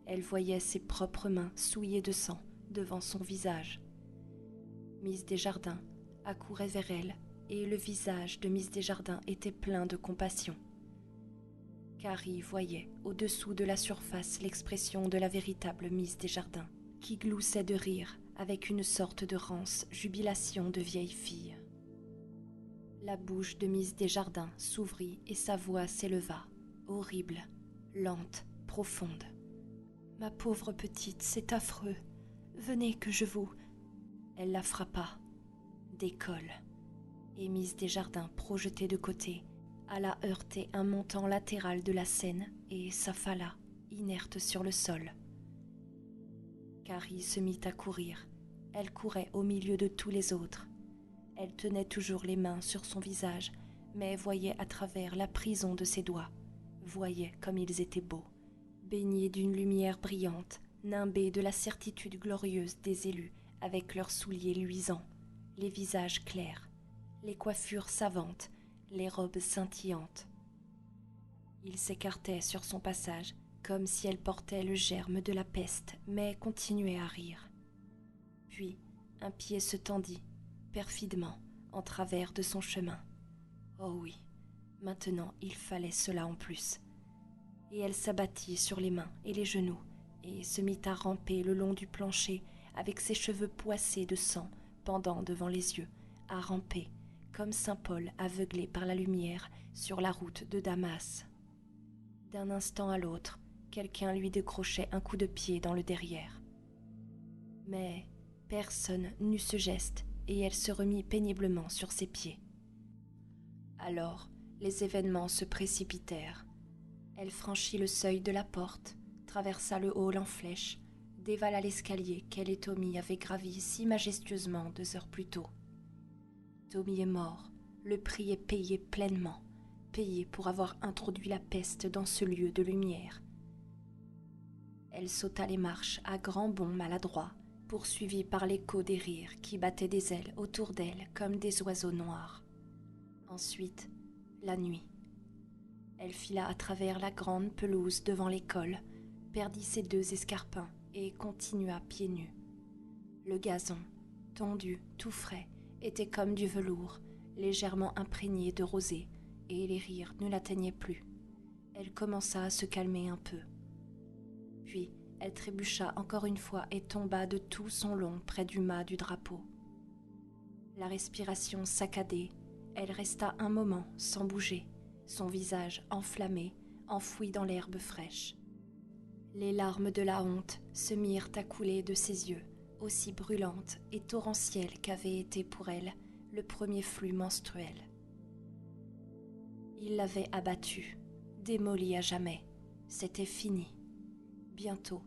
Elle voyait ses propres mains souillées de sang devant son visage. Miss Desjardins accourait vers elle et le visage de Miss Desjardins était plein de compassion. Carrie voyait au-dessous de la surface l'expression de la véritable Miss Desjardins, qui gloussait de rire avec une sorte de rance jubilation de vieille fille. La bouche de Miss Desjardins s'ouvrit et sa voix s'éleva, horrible, lente, profonde. « Ma pauvre petite, c'est affreux. Venez que je vous... » Elle la frappa. Décolle. Et Miss Desjardins, projetée de côté, alla heurter un montant latéral de la scène et s'affala, inerte sur le sol. Carrie se mit à courir. Elle courait au milieu de tous les autres. Elle tenait toujours les mains sur son visage, mais voyait à travers la prison de ses doigts, voyait comme ils étaient beaux, baignés d'une lumière brillante, nimbés de la certitude glorieuse des élus, avec leurs souliers luisants, les visages clairs, les coiffures savantes, les robes scintillantes. Il s'écartait sur son passage, comme si elle portait le germe de la peste, mais continuait à rire. Puis, un pied se tendit, perfidement, en travers de son chemin. Oh oui, maintenant il fallait cela en plus. Et elle s'abattit sur les mains et les genoux, et se mit à ramper le long du plancher, avec ses cheveux poissés de sang pendant devant les yeux, à ramper, comme saint Paul aveuglé par la lumière sur la route de Damas. D'un instant à l'autre, quelqu'un lui décrochait un coup de pied dans le derrière. Mais personne n'eut ce geste et elle se remit péniblement sur ses pieds. Alors, les événements se précipitèrent. Elle franchit le seuil de la porte, traversa le hall en flèche, dévala l'escalier qu'elle et Tommy avaient gravi si majestueusement 2 heures plus tôt. Tommy est mort, le prix est payé pleinement, payé pour avoir introduit la peste dans ce lieu de lumière. Elle sauta les marches à grands bonds maladroits, poursuivie par l'écho des rires qui battaient des ailes autour d'elle comme des oiseaux noirs. Ensuite, la nuit. Elle fila à travers la grande pelouse devant l'école, perdit ses 2 escarpins et continua pieds nus. Le gazon, tondu, tout frais, était comme du velours, légèrement imprégné de rosée, et les rires ne l'atteignaient plus. Elle commença à se calmer un peu. Puis, elle trébucha encore une fois et tomba de tout son long près du mât du drapeau. La respiration saccadée, elle resta un moment sans bouger, son visage enflammé, enfoui dans l'herbe fraîche. Les larmes de la honte se mirent à couler de ses yeux, aussi brûlantes et torrentielles qu'avait été pour elle le premier flux menstruel. Il l'avait abattue, démolie à jamais. C'était fini. Bientôt,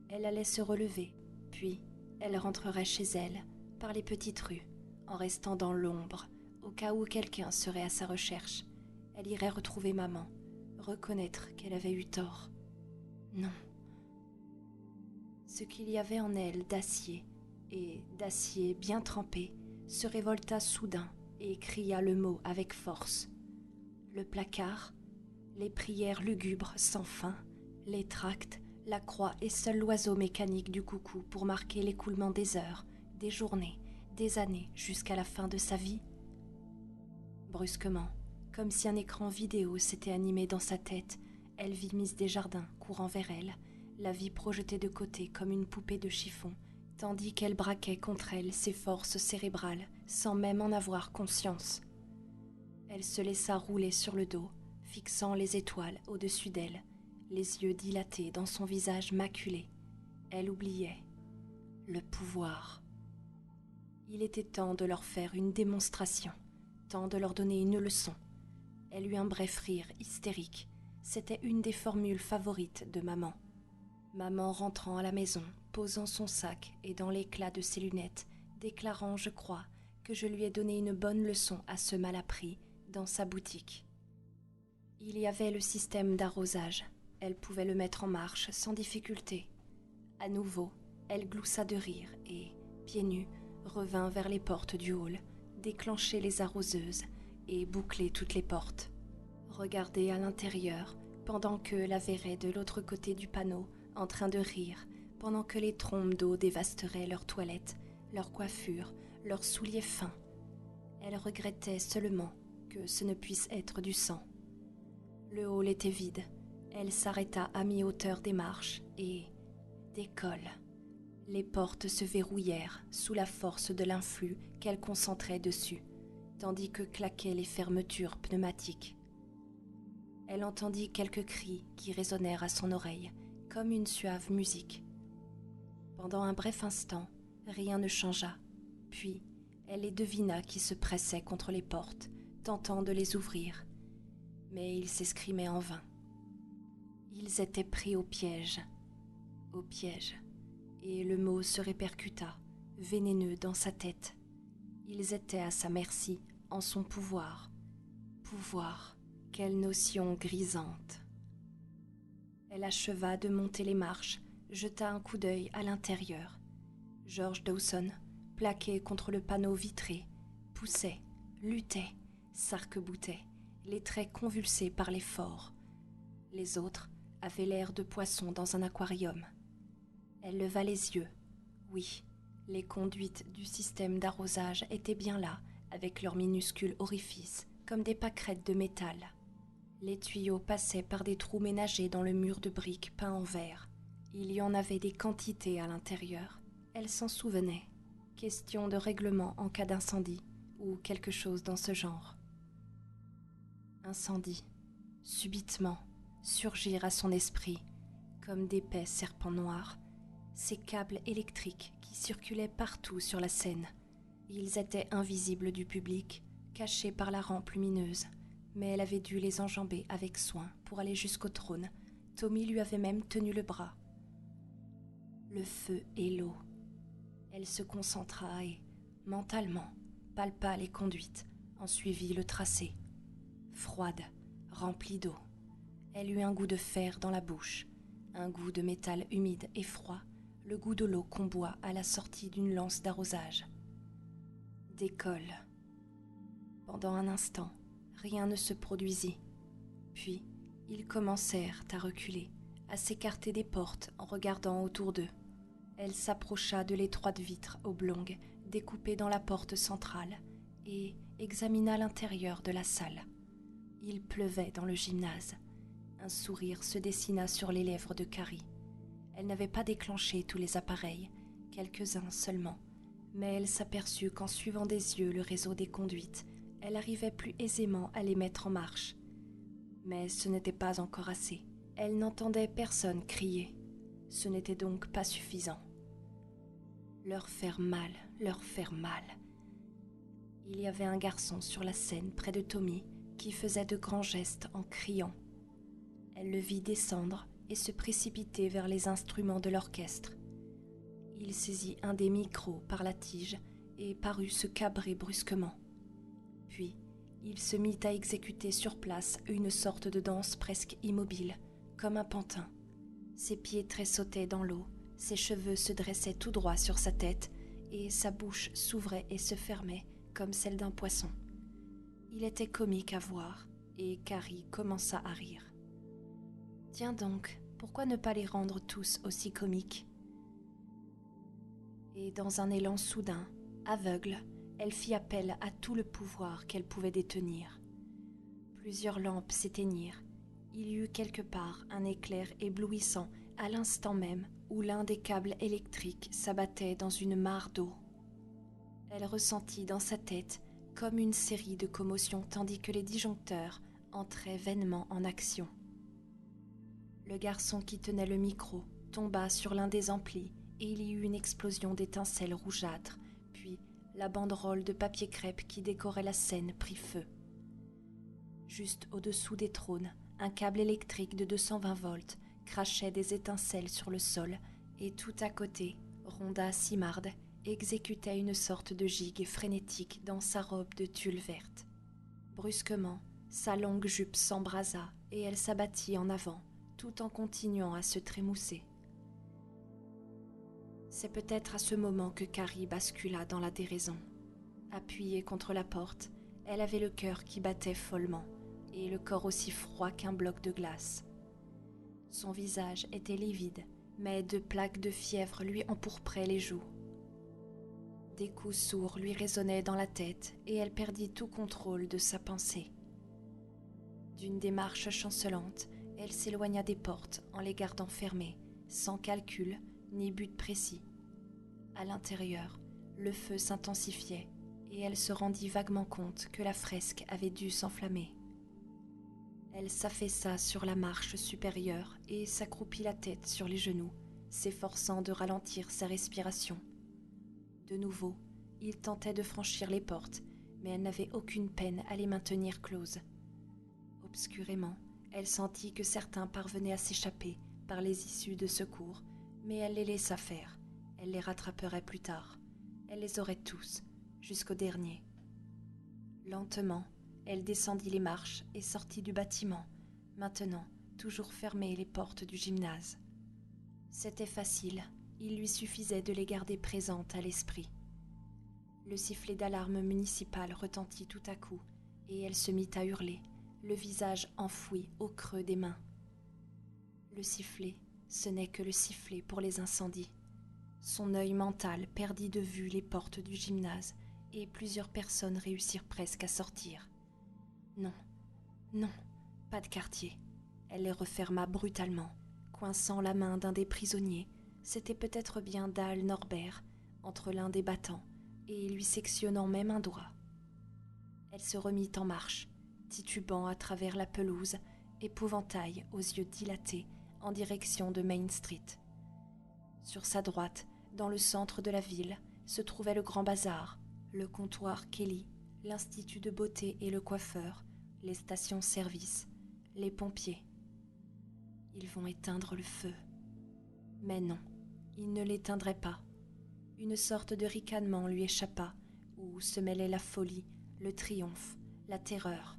elle allait se relever, puis elle rentrerait chez elle, par les petites rues, en restant dans l'ombre, au cas où quelqu'un serait à sa recherche. Elle irait retrouver maman, reconnaître qu'elle avait eu tort. Non. Ce qu'il y avait en elle d'acier, et d'acier bien trempé, se révolta soudain et cria le mot avec force. Le placard, les prières lugubres sans fin, les tracts, la croix et seul l'oiseau mécanique du coucou pour marquer l'écoulement des heures, des journées, des années jusqu'à la fin de sa vie. Brusquement, comme si un écran vidéo s'était animé dans sa tête, elle vit Miss Desjardins courant vers elle, la vie projetée de côté comme une poupée de chiffon, tandis qu'elle braquait contre elle ses forces cérébrales sans même en avoir conscience. Elle se laissa rouler sur le dos, fixant les étoiles au-dessus d'elle, les yeux dilatés dans son visage maculé. Elle oubliait le pouvoir. Il était temps de leur faire une démonstration, temps de leur donner une leçon. Elle eut un bref rire hystérique. C'était une des formules favorites de maman. Maman rentrant à la maison, posant son sac et dans l'éclat de ses lunettes, déclarant, je crois, que je lui ai donné une bonne leçon à ce malappris dans sa boutique. Il y avait le système d'arrosage. Elle pouvait le mettre en marche sans difficulté. À nouveau, elle gloussa de rire et, pieds nus, revint vers les portes du hall, déclencher les arroseuses et boucler toutes les portes. Regarder à l'intérieur, pendant que la verrait de l'autre côté du panneau, en train de rire, pendant que les trombes d'eau dévasteraient leurs toilettes, leurs coiffures, leurs souliers fins. Elle regrettait seulement que ce ne puisse être du sang. Le hall était vide. Elle s'arrêta à mi-hauteur des marches et décolle. Les portes se verrouillèrent sous la force de l'influx qu'elle concentrait dessus, tandis que claquaient les fermetures pneumatiques. Elle entendit quelques cris qui résonnèrent à son oreille, comme une suave musique. Pendant un bref instant, rien ne changea, puis elle les devina qui se pressaient contre les portes, tentant de les ouvrir. Mais ils s'escrimaient en vain. Ils étaient pris au piège, et le mot se répercuta, vénéneux dans sa tête. Ils étaient à sa merci, en son pouvoir. Pouvoir, quelle notion grisante. Elle acheva de monter les marches, jeta un coup d'œil à l'intérieur. George Dawson, plaqué contre le panneau vitré, poussait, luttait, s'arc-boutait, les traits convulsés par l'effort. Les autres avaient l'air de poissons dans un aquarium. Elle leva les yeux. Oui, les conduites du système d'arrosage étaient bien là, avec leurs minuscules orifices, comme des pâquerettes de métal. Les tuyaux passaient par des trous ménagés dans le mur de briques peints en vert. Il y en avait des quantités à l'intérieur. Elle s'en souvenait. Question de règlement en cas d'incendie, ou quelque chose dans ce genre. Incendie, subitement, surgir à son esprit, comme d'épais serpents noirs, ces câbles électriques qui circulaient partout sur la scène. Ils étaient invisibles du public, cachés par la rampe lumineuse, mais elle avait dû les enjamber avec soin pour aller jusqu'au trône. Tommy lui avait même tenu le bras. le feu et l'eau. Elle se concentra et, mentalement, palpa les conduites, en suivit le tracé. Froide, remplie d'eau, elle eut un goût de fer dans la bouche, un goût de métal humide et froid, le goût de l'eau qu'on boit à la sortie d'une lance d'arrosage. Décolle. Pendant un instant, rien ne se produisit. Puis, ils commencèrent à reculer, à s'écarter des portes en regardant autour d'eux. Elle s'approcha de l'étroite vitre oblongue découpée dans la porte centrale et examina l'intérieur de la salle. Il pleuvait dans le gymnase. Un sourire se dessina sur les lèvres de Carrie. Elle n'avait pas déclenché tous les appareils, quelques-uns seulement, mais elle s'aperçut qu'en suivant des yeux le réseau des conduites, elle arrivait plus aisément à les mettre en marche. Mais ce n'était pas encore assez. Elle n'entendait personne crier. Ce n'était donc pas suffisant. Leur faire mal, leur faire mal. Il y avait un garçon sur la scène près de Tommy qui faisait de grands gestes en criant. Elle le vit descendre et se précipiter vers les instruments de l'orchestre. Il saisit un des micros par la tige et parut se cabrer brusquement. Puis, il se mit à exécuter sur place une sorte de danse presque immobile, comme un pantin. Ses pieds tressautaient dans l'eau, ses cheveux se dressaient tout droit sur sa tête et sa bouche s'ouvrait et se fermait comme celle d'un poisson. Il était comique à voir et Carrie commença à rire. Tiens donc, pourquoi ne pas les rendre tous aussi comiques ? Et dans un élan soudain, aveugle, elle fit appel à tout le pouvoir qu'elle pouvait détenir. Plusieurs lampes s'éteignirent. Il y eut quelque part un éclair éblouissant à l'instant même où l'un des câbles électriques s'abattait dans une mare d'eau. Elle ressentit dans sa tête comme une série de commotions tandis que les disjoncteurs entraient vainement en action. Le garçon qui tenait le micro tomba sur l'un des amplis et il y eut une explosion d'étincelles rougeâtres, puis la banderole de papier crêpe qui décorait la scène prit feu. Juste au-dessous des trônes, un câble électrique de 220 volts crachait des étincelles sur le sol et tout à côté, Rhonda Simard exécutait une sorte de gigue frénétique dans sa robe de tulle verte. Brusquement, sa longue jupe s'embrasa et elle s'abattit en avant, tout en continuant à se trémousser. C'est peut-être à ce moment que Carrie bascula dans la déraison. Appuyée contre la porte, elle avait le cœur qui battait follement et le corps aussi froid qu'un bloc de glace. Son visage était livide, mais 2 plaques de fièvre lui empourpraient les joues. Des coups sourds lui résonnaient dans la tête et elle perdit tout contrôle de sa pensée. D'une démarche chancelante, elle s'éloigna des portes en les gardant fermées, sans calcul ni but précis. À l'intérieur, le feu s'intensifiait et elle se rendit vaguement compte que la fresque avait dû s'enflammer. Elle s'affaissa sur la marche supérieure et s'accroupit la tête sur les genoux, s'efforçant de ralentir sa respiration. De nouveau, il tentait de franchir les portes, mais elle n'avait aucune peine à les maintenir closes. Obscurément, elle sentit que certains parvenaient à s'échapper par les issues de secours, mais elle les laissa faire. Elle les rattraperait plus tard. Elle les aurait tous, jusqu'au dernier. Lentement, elle descendit les marches et sortit du bâtiment, maintenant toujours fermées les portes du gymnase. C'était facile, il lui suffisait de les garder présentes à l'esprit. Le sifflet d'alarme municipal retentit tout à coup, et elle se mit à hurler, le visage enfoui au creux des mains. Le sifflet, ce n'est que le sifflet pour les incendies. Son œil mental perdit de vue les portes du gymnase, et plusieurs personnes réussirent presque à sortir. Non, non, pas de quartier. Elle les referma brutalement, coinçant la main d'un des prisonniers. C'était peut-être bien Dale Norbert, entre l'un des battants, et lui sectionnant même un doigt. Elle se remit en marche, titubant à travers la pelouse, épouvantail aux yeux dilatés, en direction de Main Street. Sur sa droite, dans le centre de la ville, se trouvait le Grand Bazar, le comptoir Kelly, l'institut de beauté et le coiffeur, les stations-service, les pompiers. Ils vont éteindre le feu. Mais non, Il ne l'éteindrait pas. Une sorte de ricanement lui échappa, où se mêlaient la folie, le triomphe, la terreur.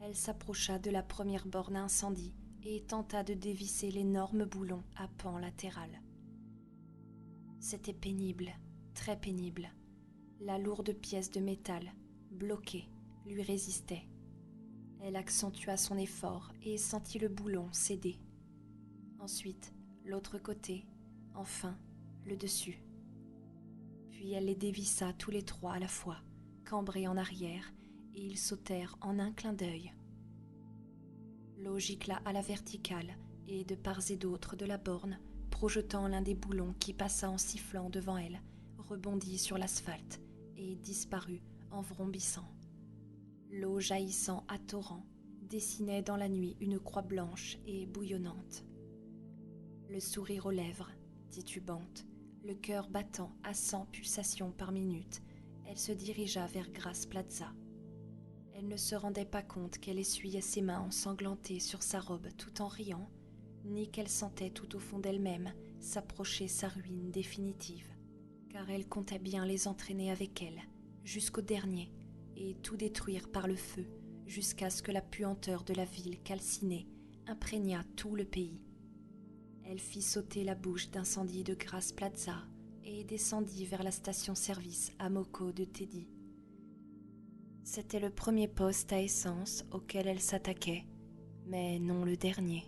Elle s'approcha de la première borne à incendie et tenta de dévisser l'énorme boulon à pan latéral. C'était pénible, très pénible. La lourde pièce de métal, bloquée, lui résistait. Elle accentua son effort et sentit le boulon céder. Ensuite, l'autre côté, enfin, le dessus. Puis elle les dévissa tous les trois à la fois, cambrés en arrière, et ils sautèrent en un clin d'œil. L'eau gicla à la verticale et de part et d'autre de la borne, projetant l'un des boulons qui passa en sifflant devant elle, rebondit sur l'asphalte et disparut en vrombissant. L'eau jaillissant à torrents dessinait dans la nuit une croix blanche et bouillonnante. Le sourire aux lèvres, titubante, le cœur battant à 100 pulsations par minute, elle se dirigea vers Grasse Plaza. Elle ne se rendait pas compte qu'elle essuyait ses mains ensanglantées sur sa robe tout en riant, ni qu'elle sentait tout au fond d'elle-même s'approcher sa ruine définitive, car elle comptait bien les entraîner avec elle, jusqu'au dernier, et tout détruire par le feu, jusqu'à ce que la puanteur de la ville calcinée imprégnât tout le pays. Elle fit sauter la bouche d'incendie de Grasse Plaza et descendit vers la station-service à Moco de Teddy. C'était le premier poste à essence auquel elle s'attaquait, mais non le dernier.